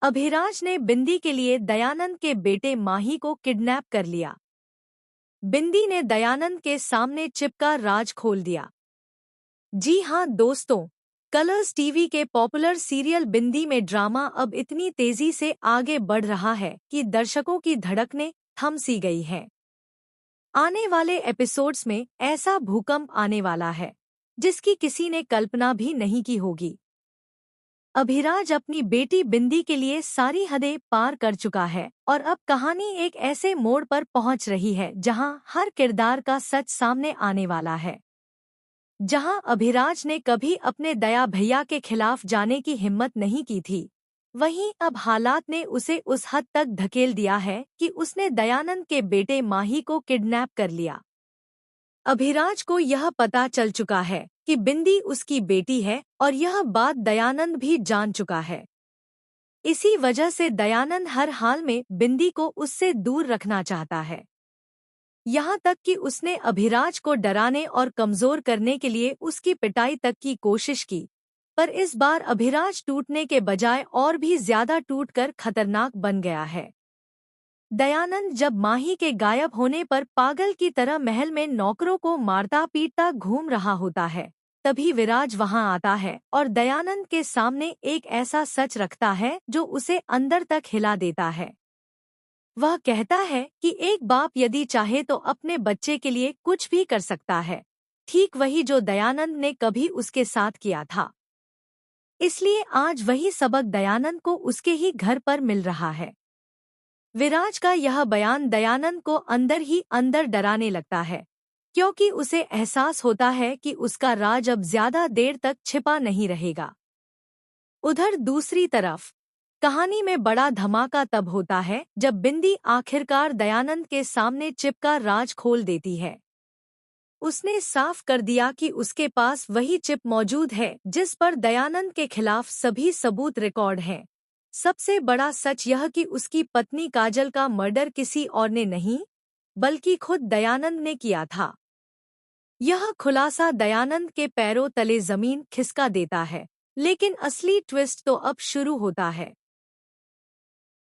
अभिराज ने बिंदी के लिए दयानंद के बेटे माही को किडनैप कर लिया। बिंदी ने दयानंद के सामने चिप का राज खोल दिया। जी हां दोस्तों, कलर्स टीवी के पॉपुलर सीरियल बिंदी में ड्रामा अब इतनी तेजी से आगे बढ़ रहा है कि दर्शकों की धड़कनें थम सी गई हैं। आने वाले एपिसोड्स में ऐसा भूकंप आने वाला है जिसकी किसी ने कल्पना भी नहीं की होगी। अभिराज अपनी बेटी बिंदी के लिए सारी हदें पार कर चुका है और अब कहानी एक ऐसे मोड़ पर पहुंच रही है जहां हर किरदार का सच सामने आने वाला है। जहां अभिराज ने कभी अपने दया भैया के खिलाफ जाने की हिम्मत नहीं की थी, वहीं अब हालात ने उसे उस हद तक धकेल दिया है कि उसने दयानंद के बेटे माही को किडनैप कर लिया। अभिराज को यह पता चल चुका है कि बिंदी उसकी बेटी है और यह बात दयानंद भी जान चुका है। इसी वजह से दयानंद हर हाल में बिंदी को उससे दूर रखना चाहता है। यहाँ तक कि उसने अभिराज को डराने और कमजोर करने के लिए उसकी पिटाई तक की कोशिश की, पर इस बार अभिराज टूटने के बजाय और भी ज्यादा टूटकर खतरनाक बन गया है। दयानंद जब माही के गायब होने पर पागल की तरह महल में नौकरों को मारता पीटता घूम रहा होता है, तभी विराज वहां आता है और दयानंद के सामने एक ऐसा सच रखता है जो उसे अंदर तक हिला देता है। वह कहता है कि एक बाप यदि चाहे तो अपने बच्चे के लिए कुछ भी कर सकता है, ठीक वही जो दयानंद ने कभी उसके साथ किया था। इसलिए आज वही सबक दयानंद को उसके ही घर पर मिल रहा है। विराज का यह बयान दयानंद को अंदर ही अंदर डराने लगता है, क्योंकि उसे एहसास होता है कि उसका राज अब ज्यादा देर तक छिपा नहीं रहेगा। उधर दूसरी तरफ कहानी में बड़ा धमाका तब होता है जब बिंदी आखिरकार दयानंद के सामने चिप का राज खोल देती है। उसने साफ कर दिया कि उसके पास वही चिप मौजूद है जिस पर दयानंद के खिलाफ सभी सबूत रिकॉर्ड हैं। सबसे बड़ा सच यह कि उसकी पत्नी काजल का मर्डर किसी और ने नहीं, बल्कि खुद दयानंद ने किया था। यह खुलासा दयानंद के पैरों तले जमीन खिसका देता है, लेकिन असली ट्विस्ट तो अब शुरू होता है।